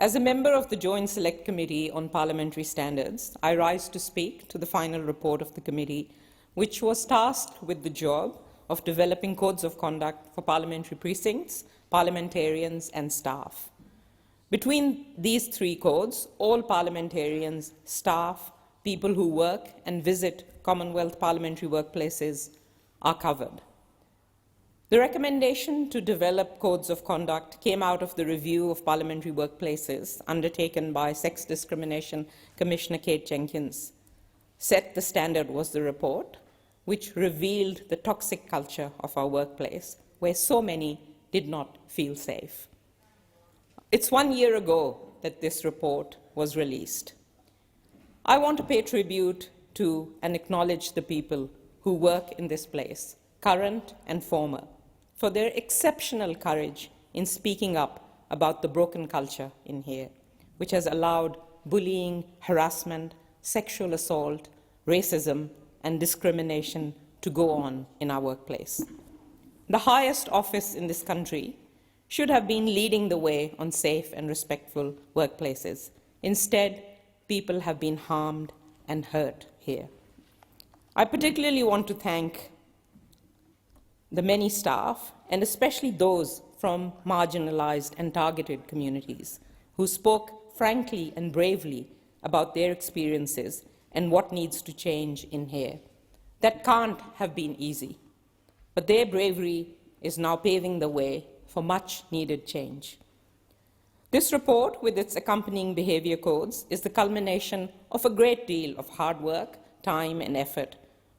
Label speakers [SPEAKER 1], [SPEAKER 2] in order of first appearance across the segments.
[SPEAKER 1] As a member of the Joint Select Committee on Parliamentary Standards, I rise to speak to the final report of the committee, which was tasked with the job of developing codes of conduct for parliamentary precincts, parliamentarians and staff. Between these three codes, all parliamentarians, staff, people who work and visit Commonwealth parliamentary workplaces are covered. The recommendation to develop codes of conduct came out of the review of parliamentary workplaces undertaken by Sex Discrimination Commissioner Kate Jenkins. Set the Standard was the report, which revealed the toxic culture of our workplace, where so many did not feel safe. It's 1 year ago that this report was released. I want to pay tribute to and acknowledge the people who work in this place, current and former, for their exceptional courage in speaking up about the broken culture in here, which has allowed bullying, harassment, sexual assault, racism, and discrimination to go on in our workplace. The highest office in this country should have been leading the way on safe and respectful workplaces. Instead, people have been harmed and hurt here. I particularly want to thank the many staff, and especially those from marginalized and targeted communities, who spoke frankly and bravely about their experiences and what needs to change in here. That can't have been easy, but their bravery is now paving the way for much needed change. This report, with its accompanying behaviour codes, is the culmination of a great deal of hard work, time and effort,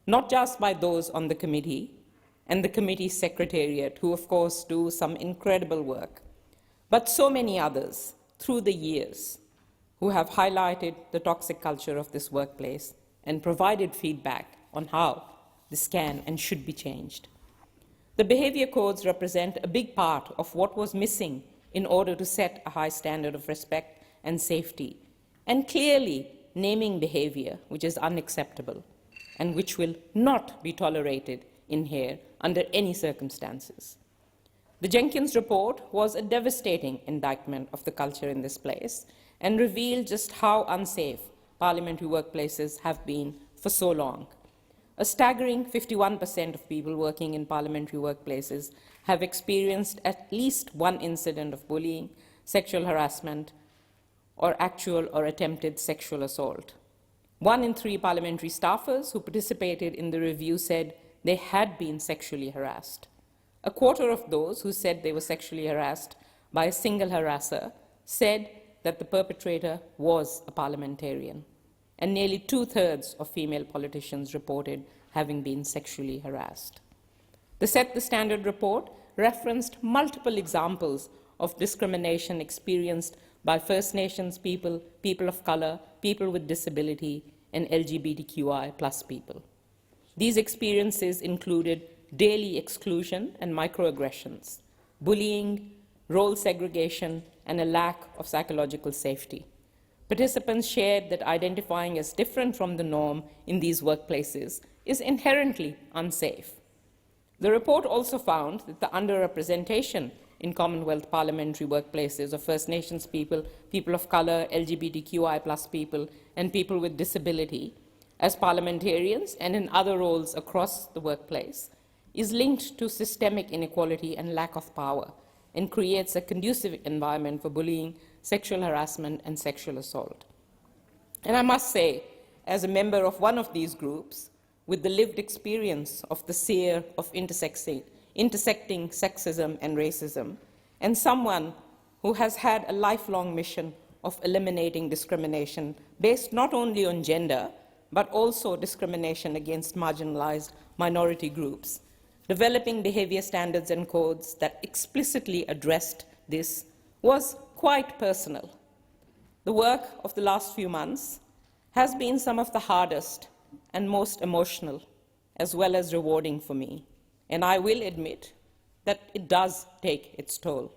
[SPEAKER 1] not just by those on the committee and the committee secretariat, who of course do some incredible work, but so many others through the years who have highlighted the toxic culture of this workplace and provided feedback on how this can and should be changed. The behaviour codes represent a big part of what was missing in order to set a high standard of respect and safety, and clearly naming behaviour which is unacceptable and which will not be tolerated in here under any circumstances. The Jenkins report was a devastating indictment of the culture in this place and revealed just how unsafe parliamentary workplaces have been for so long. A staggering 51% of people working in parliamentary workplaces have experienced at least one incident of bullying, sexual harassment, or actual or attempted sexual assault. 1 in 3 parliamentary staffers who participated in the review said they had been sexually harassed. A quarter of those who said they were sexually harassed by a single harasser said that the perpetrator was a parliamentarian, and nearly 2/3 of female politicians reported having been sexually harassed. The Set the Standard report referenced multiple examples of discrimination experienced by First Nations people, people of color, people with disability, and LGBTQI+ people. These experiences included daily exclusion and microaggressions, bullying, role segregation, and a lack of psychological safety. Participants shared that identifying as different from the norm in these workplaces is inherently unsafe. The report also found that the underrepresentation in Commonwealth parliamentary workplaces of First Nations people, people of color, LGBTQI+ people, and people with disability as parliamentarians and in other roles across the workplace is linked to systemic inequality and lack of power, and creates a conducive environment for bullying, sexual harassment, and sexual assault. And I must say, as a member of one of these groups, with the lived experience of the seer of intersecting sexism and racism, and someone who has had a lifelong mission of eliminating discrimination based not only on gender, but also discrimination against marginalized minority groups, developing behaviour standards and codes that explicitly addressed this was quite personal. The work of the last few months has been some of the hardest and most emotional, as well as rewarding for me, and I will admit that it does take its toll.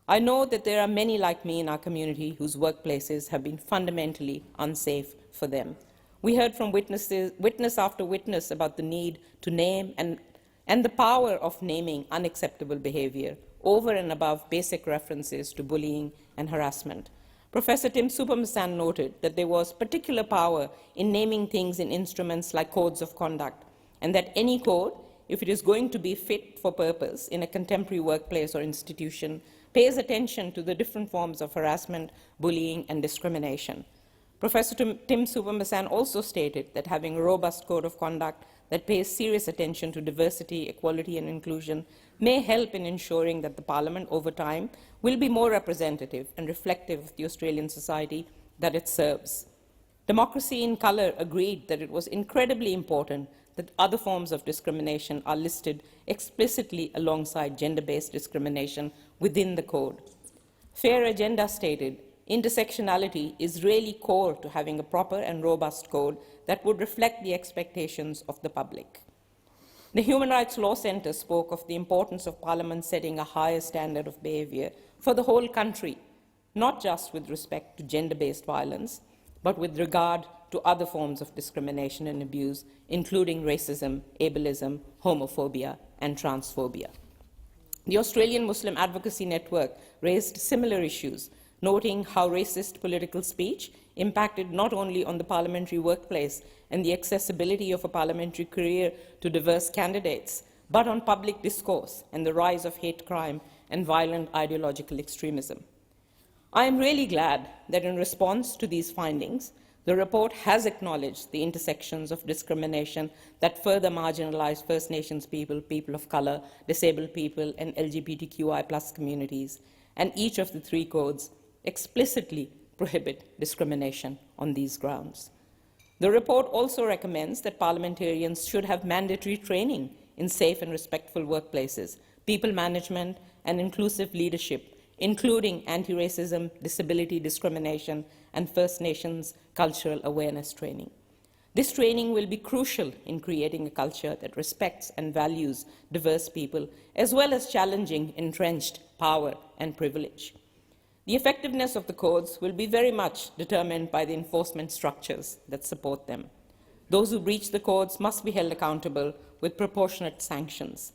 [SPEAKER 1] I know that there are many like me in our community whose workplaces have been fundamentally unsafe for them. We heard from witness after witness about the need to name and the power of naming unacceptable behaviour over and above basic references to bullying and harassment. Professor Tim Supermasan noted that there was particular power in naming things in instruments like codes of conduct, and that any code, if it is going to be fit for purpose in a contemporary workplace or institution, pays attention to the different forms of harassment, bullying, and discrimination. Professor Tim Supermasan also stated that having a robust code of conduct that pays serious attention to diversity, equality, and inclusion may help in ensuring that the Parliament over time will be more representative and reflective of the Australian society that it serves. Democracy in Colour agreed that it was incredibly important that other forms of discrimination are listed explicitly alongside gender-based discrimination within the code. Fair Agenda stated, intersectionality is really core to having a proper and robust code that would reflect the expectations of the public. The Human Rights Law Centre spoke of the importance of Parliament setting a higher standard of behaviour for the whole country, not just with respect to gender-based violence, but with regard to other forms of discrimination and abuse, including racism, ableism, homophobia, and transphobia. The Australian Muslim Advocacy Network raised similar issues, noting how racist political speech impacted not only on the parliamentary workplace and the accessibility of a parliamentary career to diverse candidates, but on public discourse and the rise of hate crime and violent ideological extremism. I am really glad that in response to these findings, the report has acknowledged the intersections of discrimination that further marginalize First Nations people, people of colour, disabled people, and LGBTQI+ communities, and each of the three codes explicitly prohibit discrimination on these grounds. The report also recommends that parliamentarians should have mandatory training in safe and respectful workplaces, people management, and inclusive leadership, including anti-racism, disability discrimination, and First Nations cultural awareness training. This training will be crucial in creating a culture that respects and values diverse people, as well as challenging entrenched power and privilege. The effectiveness of the codes will be very much determined by the enforcement structures that support them. Those who breach the codes must be held accountable with proportionate sanctions.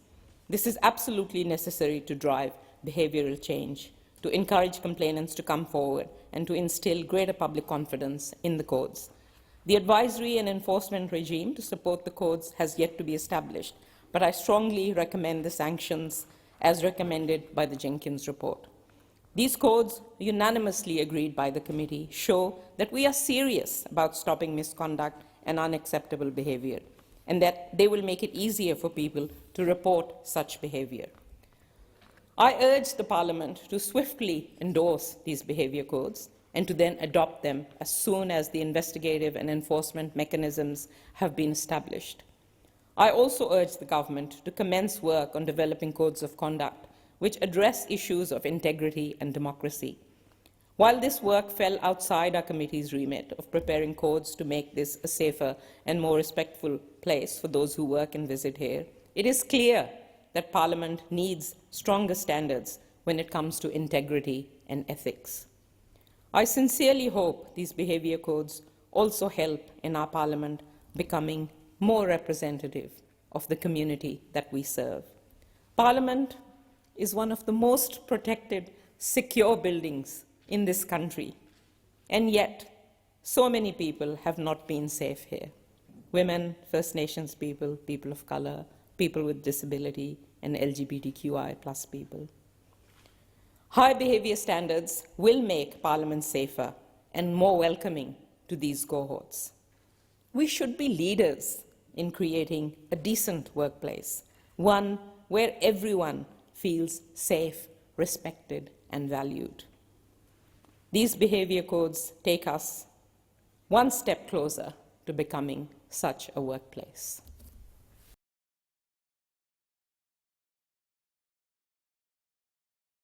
[SPEAKER 1] This is absolutely necessary to drive behavioural change, to encourage complainants to come forward, and to instill greater public confidence in the codes. The advisory and enforcement regime to support the codes has yet to be established, but I strongly recommend the sanctions as recommended by the Jenkins report. These codes, unanimously agreed by the committee, show that we are serious about stopping misconduct and unacceptable behaviour, and that they will make it easier for people to report such behaviour. I urge the Parliament to swiftly endorse these behaviour codes and to then adopt them as soon as the investigative and enforcement mechanisms have been established. I also urge the Government to commence work on developing codes of conduct which address issues of integrity and democracy. While this work fell outside our committee's remit of preparing codes to make this a safer and more respectful place for those who work and visit here, it is clear that Parliament needs stronger standards when it comes to integrity and ethics. I sincerely hope these behaviour codes also help in our Parliament becoming more representative of the community that we serve. Parliament is one of the most protected, secure buildings in this country, and yet so many people have not been safe here. Women, First Nations people, people of colour, people with disability, and LGBTQI+ people. High behaviour standards will make Parliament safer and more welcoming to these cohorts. We should be leaders in creating a decent workplace, one where everyone feels safe, respected, and valued. These behaviour codes take us one step closer to becoming such a workplace.